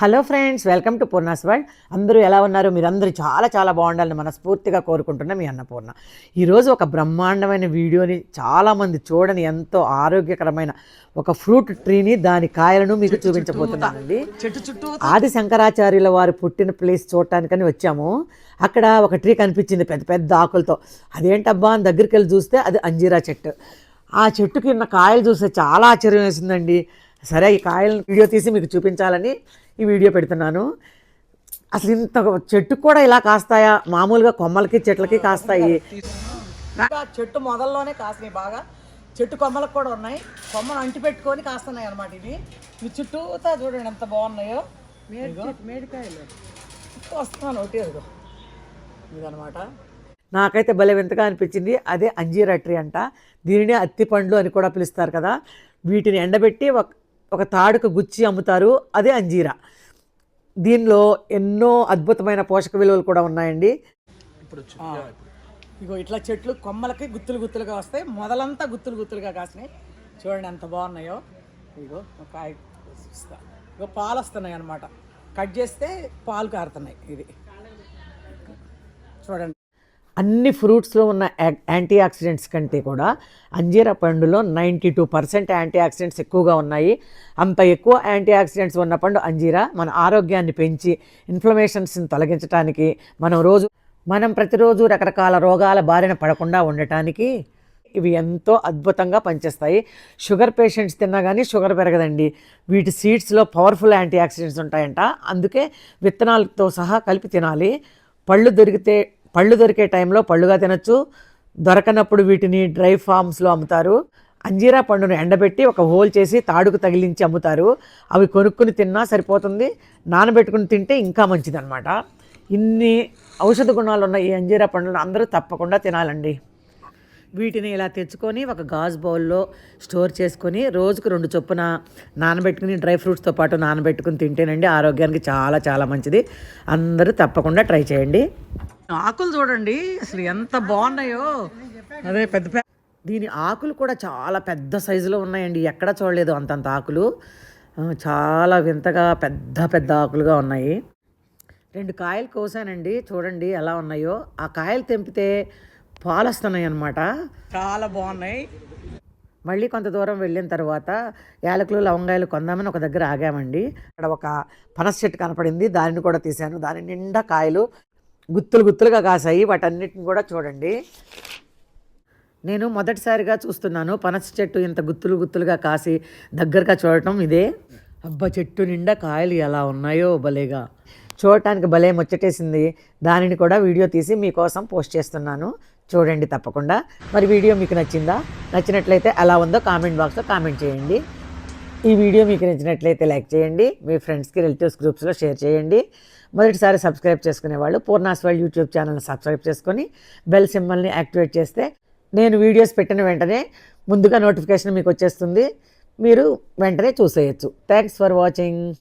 Hello friends, welcome to Poorna's world. అందరూ ఎలా ఉన్నారు? మీరందరూ చాలా చాలా బాగుండాలని మనస్ఫూర్తిగా కోరుకుంటున్న మీ అన్నపూర్ణ. ఈరోజు ఒక బ్రహ్మాండమైన వీడియోని, చాలామంది చూడని ఎంతో ఆరోగ్యకరమైన ఒక ఫ్రూట్ ట్రీని, దాని కాయలను మీకు చూపించబోతున్నానండి. ఆది శంకరాచార్యుల వారు పుట్టిన ప్లేస్ చూడటానికని వచ్చాము. అక్కడ ఒక ట్రీ కనిపించింది పెద్ద పెద్ద ఆకులతో. అదేంటబ్బా అని దగ్గరికి వెళ్ళి చూస్తే అది అంజీరా చెట్టు. ఆ చెట్టుకి ఉన్న కాయలు చూస్తే చాలా ఆశ్చర్యం వేసిందండి. సరే, ఈ కాయలను వీడియో తీసి మీకు చూపించాలని ఈ వీడియో పెడుతున్నాను. అసలు ఇంత చెట్టుకు కూడా ఇలా కాస్తాయా? మామూలుగా కొమ్మలకి చెట్లకి కాస్తాయి. చెట్టు మొదల్లోనే కాసినాయి బాగా. చెట్టు కొమ్మలకు కూడా ఉన్నాయి. కొమ్మను అంటి పెట్టుకొని కాస్తున్నాయి అనమాట. ఇది మీ చుట్టూతా చూడండి ఎంత బాగున్నాయో. మేడికాయలు వస్తున్నాను ఒకటి ఇదనమాట. నాకైతే భలే వింతగా అనిపించింది. అదే అంజీరా ట్రీ అంట. దీనిని అత్తి పండ్లు అని కూడా పిలుస్తారు కదా. వీటిని ఎండబెట్టి ఒక తాడుకు గుచ్చి అమ్ముతారు. అదే అంజీరా. దీనిలో ఎన్నో అద్భుతమైన పోషక విలువలు కూడా ఉన్నాయండి. ఇప్పుడు ఇగో ఇట్లా చెట్లు కొమ్మలకి గుత్తులు గుత్తులుగా వస్తాయి. మొదలంతా గుత్తులు గుత్తులుగా కాసినాయి. చూడండి ఎంత బాగున్నాయో. ఇగో కాయ ఇగో పాలు వస్తున్నాయి అన్నమాట. కట్ చేస్తే పాలు కారుతున్నాయి. ఇది చూడండి. అన్ని ఫ్రూట్స్లో ఉన్న యాంటీ ఆక్సిడెంట్స్ కంటే కూడా అంజీరా పండులో 92% యాంటీ ఆక్సిడెంట్స్ ఎక్కువగా ఉన్నాయి. అంత ఎక్కువ యాంటీ ఆక్సిడెంట్స్ ఉన్న పండు అంజీరా మన ఆరోగ్యాన్ని పెంచి ఇన్ఫ్లమేషన్స్ని తొలగించడానికి, మనం ప్రతిరోజు రకరకాల రోగాల బారిన పడకుండా ఉండటానికి ఇవి ఎంతో అద్భుతంగా పనిచేస్తాయి. షుగర్ పేషెంట్స్ తిన్నా కానీ షుగర్ పెరగదండి. వీటి సీడ్స్లో పవర్ఫుల్ యాంటీ ఆక్సిడెంట్స్ ఉంటాయంట. అందుకే విత్తనాలతో సహా కలిపి తినాలి. పళ్ళు దొరికే టైంలో పళ్ళుగా తినచ్చు. దొరకనప్పుడు వీటిని డ్రై ఫామ్స్లో అమ్ముతారు. అంజీరా పండును ఎండబెట్టి ఒక హోల్ చేసి తాడుకు తగిలించి అమ్ముతారు. అవి కొనుక్కుని తిన్నా సరిపోతుంది. నానబెట్టుకుని తింటే ఇంకా మంచిదన్నమాట. ఇన్ని ఔషధ గుణాలు ఉన్న ఈ అంజీరా పండును అందరూ తప్పకుండా తినాలండి. వీటిని ఇలా తెచ్చుకొని ఒక గాజు బౌల్లో స్టోర్ చేసుకొని రోజుకు 2 చొప్పున నానబెట్టుకుని డ్రై ఫ్రూట్స్తో పాటు నానబెట్టుకుని తింటేనండి ఆరోగ్యానికి చాలా చాలా మంచిది. అందరూ తప్పకుండా ట్రై చేయండి. ఆకులు చూడండి అసలు ఎంత బాగున్నాయో. అదే దీని ఆకులు కూడా చాలా పెద్ద సైజులో ఉన్నాయండి. ఎక్కడ చూడలేదు అంతంత ఆకులు. చాలా వింతగా పెద్ద పెద్ద ఆకులుగా ఉన్నాయి. 2 కాయలు కోసానండి. చూడండి ఎలా ఉన్నాయో. ఆ కాయలు తెంపితే పాలు వస్తున్నాయి అన్నమాట. చాలా బాగున్నాయి. మళ్ళీ కొంత దూరం వెళ్ళిన తర్వాత యాలకులు లవంగాయలు కొందామని ఒక దగ్గర ఆగామండి. అక్కడ ఒక పనస చెట్టు కనపడింది. దానిని కూడా తీశాను. దాని నిండా కాయలు గుత్తులు గుత్తులుగా కాసాయి. వాటన్నిటిని కూడా చూడండి. నేను మొదటిసారిగా చూస్తున్నాను పనస చెట్టు ఇంత గుత్తులు గుత్తులుగా కాసి దగ్గరగా చూడటం ఇదే. అబ్బా, చెట్టు నిండా కాయలు ఎలా ఉన్నాయో భలేగా. చూడటానికి భలే ముచ్చటేసింది. దానిని కూడా వీడియో తీసి మీకోసం పోస్ట్ చేస్తున్నాను. చూడండి తప్పకుండా. మరి వీడియో మీకు నచ్చిందా? నచ్చినట్లయితే ఎలా ఉందో కామెంట్ బాక్స్లో కామెంట్ చేయండి. ఈ వీడియో మీకు నచ్చినట్లయితే లైక్ చేయండి. మీ ఫ్రెండ్స్కి, రిలేటివ్స్ గ్రూప్స్లో షేర్ చేయండి. మొదటిసారి సబ్స్క్రైబ్ చేసుకునే వాళ్ళు పూర్ణాస్ వరల్డ్ యూట్యూబ్ ఛానల్ని సబ్స్క్రైబ్ చేసుకొని బెల్ సింబల్ని యాక్టివేట్ చేస్తే నేను వీడియోస్ పెట్టిన వెంటనే ముందుగా నోటిఫికేషన్ మీకు వచ్చేస్తుంది. మీరు వెంటనే చూసేయచ్చు. Thanks for watching.